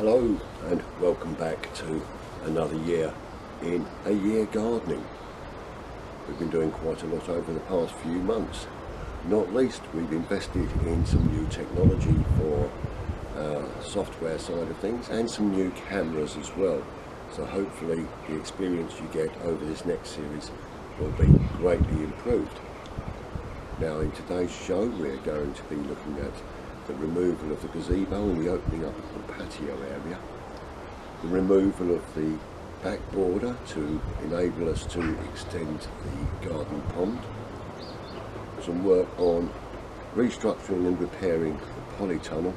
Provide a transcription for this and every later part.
Hello and welcome back to another year in A Year Gardening. We've been doing quite a lot over the past few months. Not least, we've invested in some new technology for software side of things and some new cameras as well. So hopefully the experience you get over this next series will be greatly improved. Now in today's show we're going to be looking at the removal of the gazebo and the opening up of the patio area, the removal of the back border to enable us to extend the garden pond, some work on restructuring and repairing the polytunnel,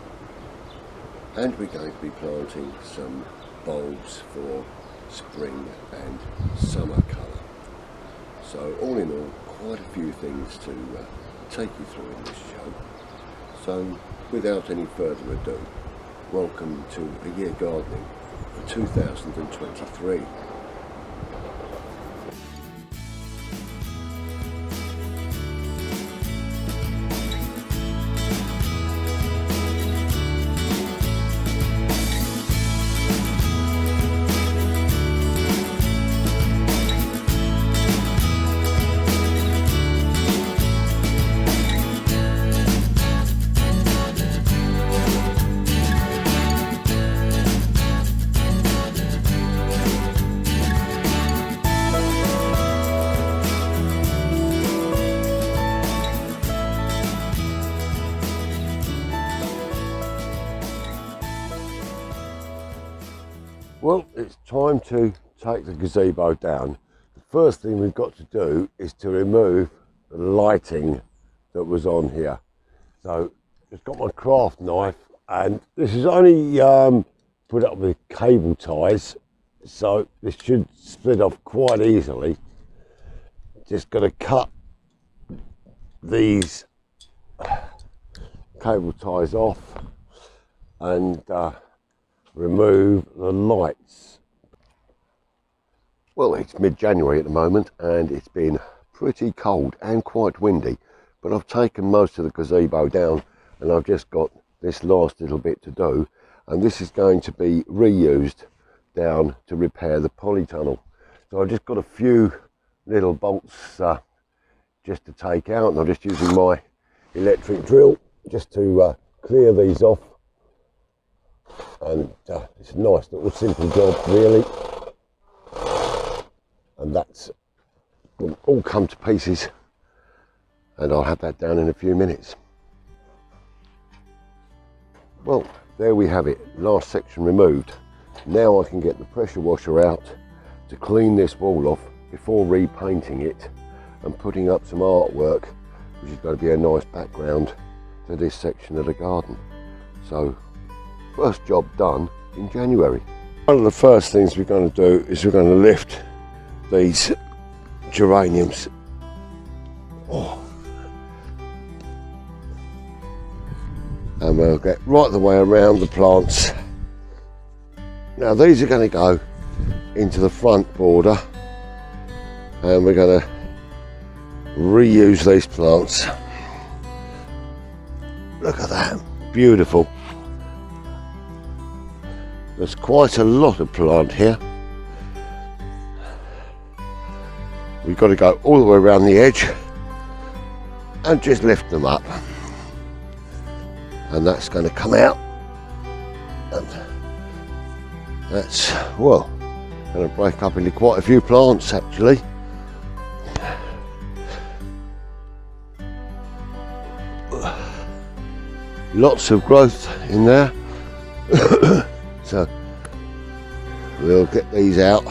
and we're going to be planting some bulbs for spring and summer colour. So all in all, quite a few things to take you through in this show. So without any further ado, welcome to A Year Gardening for 2023. Well, it's time to take the gazebo down. The first thing we've got to do is to remove the lighting that was on here. So just got my craft knife, and this is only put up with cable ties, so this should split off quite easily. Just got to cut these cable ties off and remove the lights. Well, it's mid-January at the moment and it's been pretty cold and quite windy, but I've taken most of the gazebo down and I've just got this last little bit to do, and this is going to be reused down to repair the polytunnel. So I've just got a few little bolts just to take out, and I'm just using my electric drill just to clear these off. And it's a nice little simple job really, and that's will all come to pieces, and I'll have that down in a few minutes. Well, there we have it, last section removed. Now I can get the pressure washer out to clean this wall off before repainting it and putting up some artwork, which is going to be a nice background to this section of the garden. So first job done in January. One of the first things we're going to do is we're going to lift these geraniums. And we'll get right the way around the plants. Now these are going to go into the front border, and we're going to reuse these plants. Look at that, beautiful. There's quite a lot of plant here. We've got to go all the way around the edge and just lift them up. And that's going to come out. And that's, well, going to break up into quite a few plants actually. Lots of growth in there. So we'll get these out.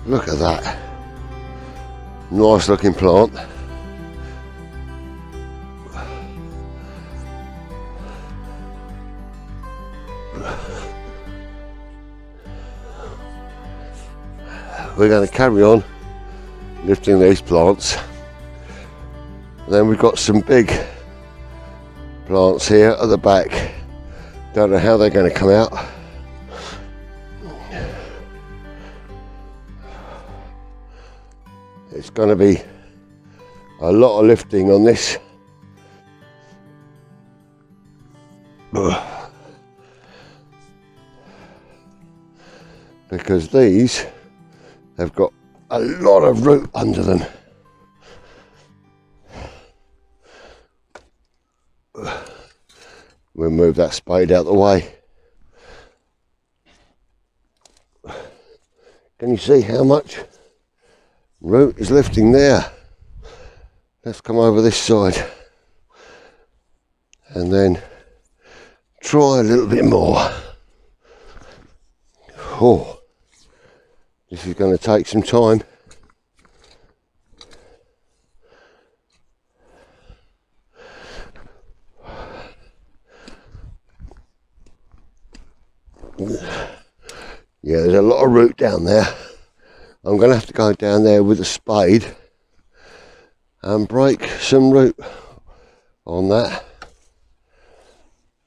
Look at that. Nice looking plant. We're going to carry on lifting these plants. And then we've got some big plants here at the back. Don't know how they're going to come out. it's going to be a lot of lifting on this. Because these have got a lot of root under them. We'll move that spade out the way. Can you see how much root is lifting there? Let's come over this side and then try a little bit more. Oh, this is going to take some time. Yeah, there's a lot of root down there. I'm going to have to go down there with a spade and break some root on that.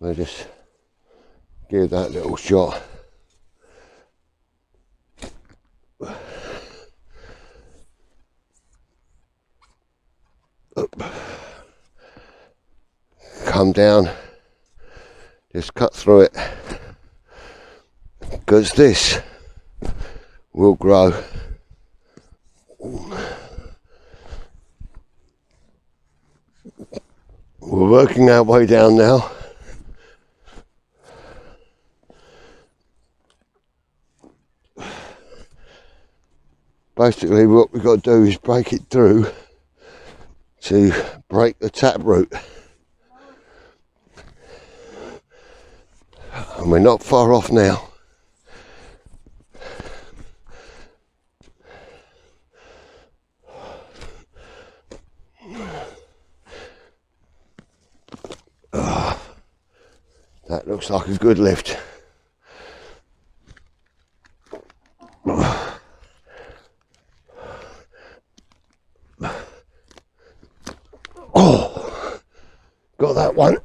We'll just give that a little shot. Up. Come down, just cut through it, because this will grow. We're working our way down now. Basically what we've got to do is break it through to break the taproot. And we're not far off now. That looks like a good lift. Oh, got that one.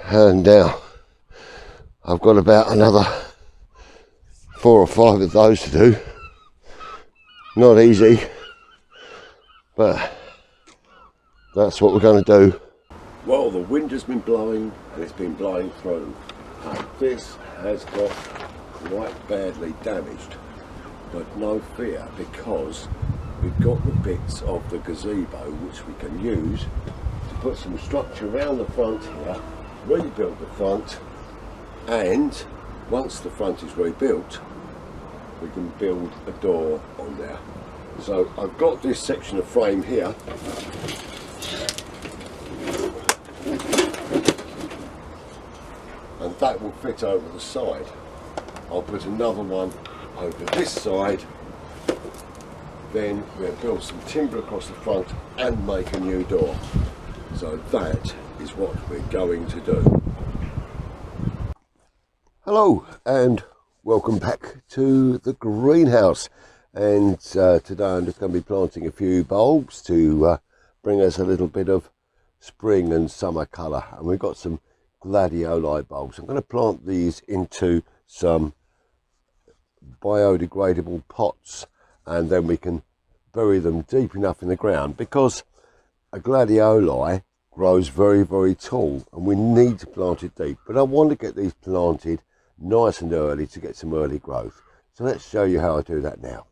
And now I've got about another 4 or 5 of those to do. Not easy, but that's what we're going to do. Well, the wind has been blowing and it's been blowing through. This has got quite badly damaged, but no fear, because we've got the bits of the gazebo which we can use to put some structure around the front here, rebuild the front, and once the front is rebuilt we can build a door on there. So I've got this section of frame here, and that will fit over the side. I'll put another one over this side, then we'll build some timber across the front and make a new door. So that is what we're going to do. Hello and welcome back to the greenhouse. And today I'm just going to be planting a few bulbs to bring us a little bit of spring and summer colour. And we've got some gladioli bulbs. I'm going to plant these into some biodegradable pots, and then we can bury them deep enough in the ground, because a gladioli grows very, very tall and we need to plant it deep. But I want to get these planted nice and early to get some early growth. So let's show you how I do that now.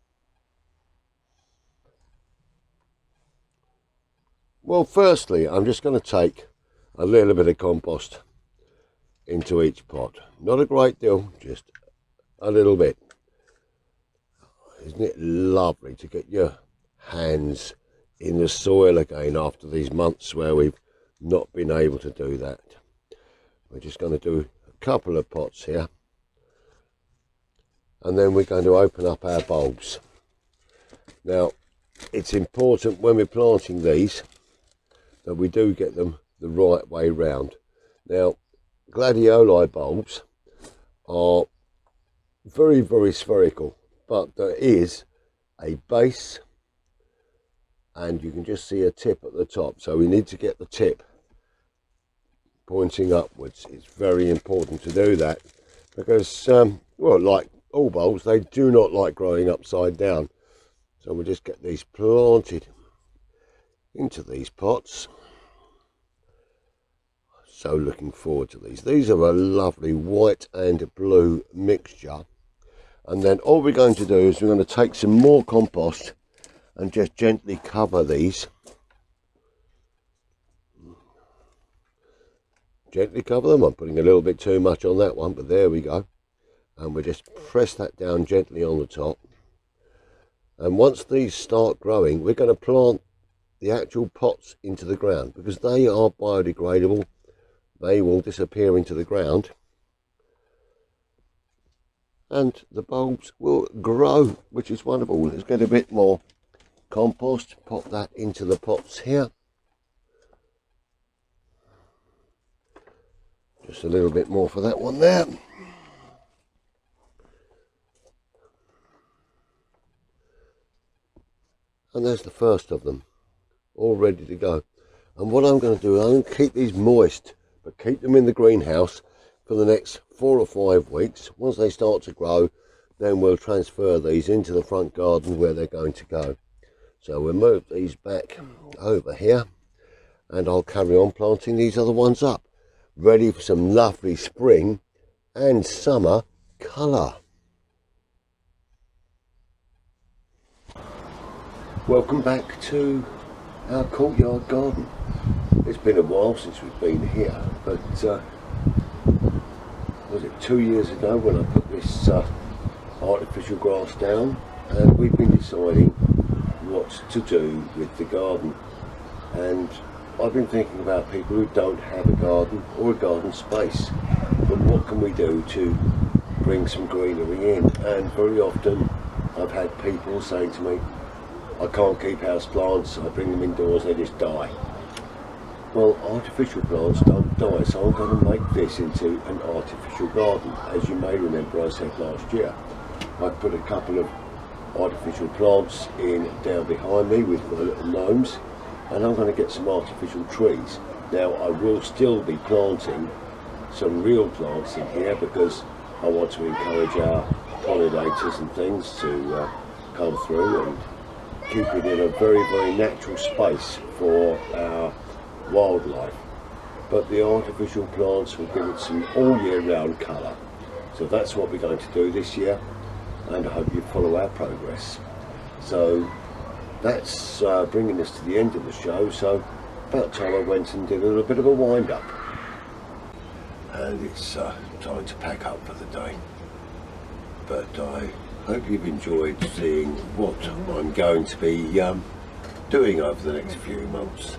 Well, firstly, I'm just going to take a little bit of compost into each pot. Not a great deal, just a little bit. Isn't it lovely to get your hands in the soil again after these months where we've not been able to do that? We're just going to do a couple of pots here, and then we're going to open up our bulbs. Now, it's important when we're planting these that we do get them the right way round. Now, gladioli bulbs are very, very spherical, but there is a base and you can just see a tip at the top. So we need to get the tip pointing upwards. It's very important to do that because, well, like all bulbs, they do not like growing upside down. So we'll just get these planted into these pots. So looking forward to these. These are a lovely white and blue mixture. And then all we're going to do is we're going to take some more compost and just gently cover these. Gently cover them. I'm putting a little bit too much on that one, but there we go. And we just press that down gently on the top. And once these start growing, we're going to plant the actual pots into the ground, because they are biodegradable. They will disappear into the ground and the bulbs will grow, which is wonderful. Let's get a bit more compost, pop that into the pots here. Just a little bit more for that one there. And there's the first of them, all ready to go. And what I'm going to do, I'm going to keep these moist, but keep them in the greenhouse for the next 4 or 5 weeks. Once they start to grow, then we'll transfer these into the front garden where they're going to go. So we'll move these back over here, and I'll carry on planting these other ones up, ready for some lovely spring and summer colour. Welcome back to our courtyard garden. It's been a while since we've been here, but was it 2 years ago when I put this artificial grass down, and we've been deciding what to do with the garden. And I've been thinking about people who don't have a garden or a garden space, but what can we do to bring some greenery in? And very often I've had people saying to me, I can't keep house plants, I bring them indoors, they just die. Well, artificial plants don't die, so I'm going to make this into an artificial garden. As you may remember, I said last year, I put a couple of artificial plants in down behind me with my little gnomes, and I'm going to get some artificial trees. Now, I will still be planting some real plants in here because I want to encourage our pollinators and things to come through and keep it in a very, very natural space for our wildlife. But the artificial plants will give it some all year round colour. So that's what we're going to do this year, and I hope you follow our progress. So that's bringing us to the end of the show, so about time I went and did a little bit of a wind up. And it's time to pack up for the day. But I hope you've enjoyed seeing what I'm going to be doing over the next few months.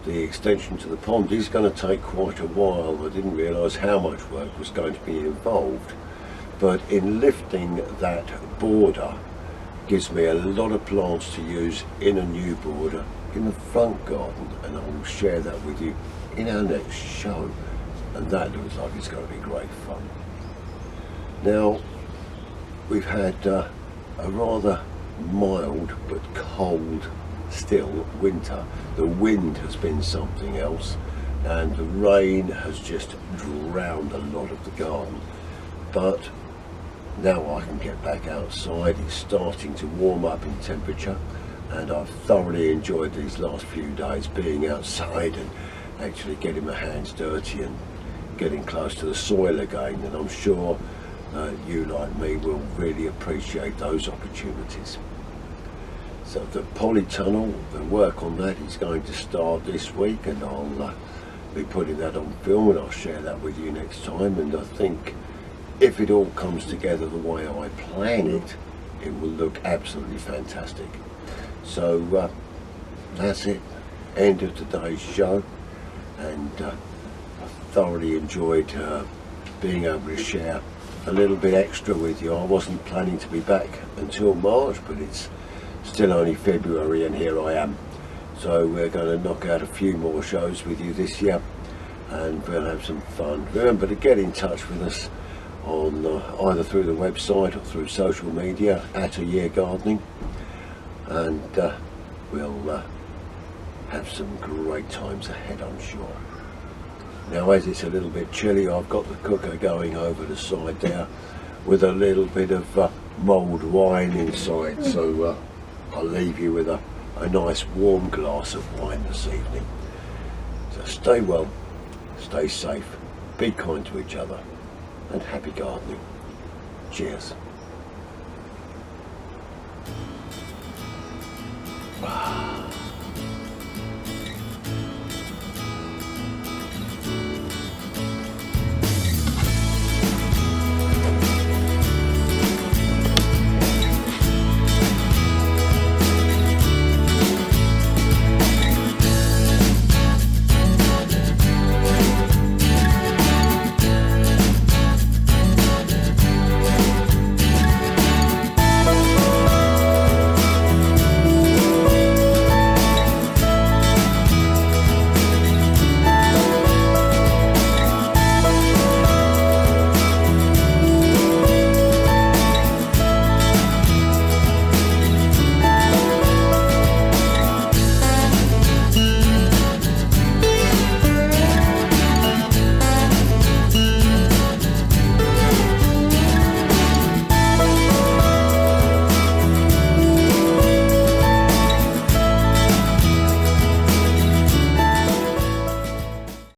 The extension to the pond is going to take quite a while. I didn't realise how much work was going to be involved, but in lifting that border gives me a lot of plants to use in a new border in the front garden, and I will share that with you in our next show, and that looks like it's going to be great fun. Now, we've had a rather mild but cold still winter. The wind has been something else, and the rain has just drowned a lot of the garden. But now I can get back outside. It's starting to warm up in temperature, and I've thoroughly enjoyed these last few days being outside and actually getting my hands dirty and getting close to the soil again. And I'm sure you, like me, will really appreciate those opportunities. So the polytunnel, the work on that is going to start this week, and I'll be putting that on film, and I'll share that with you next time. And I think if it all comes together the way I plan it, it will look absolutely fantastic. So that's it, end of today's show, and I thoroughly enjoyed being able to share a little bit extra with you. I wasn't planning to be back until March, but it's still only February and here I am. So we're going to knock out a few more shows with you this year, and we'll have some fun. Remember to get in touch with us on either through the website or through social media at A Year Gardening, and we'll have some great times ahead, I'm sure. Now, as it's a little bit chilly, I've got the cooker going over the side there with a little bit of mulled wine inside. So I'll leave you with a nice warm glass of wine this evening. So stay well, stay safe, be kind to each other, and happy gardening. Cheers. Ah.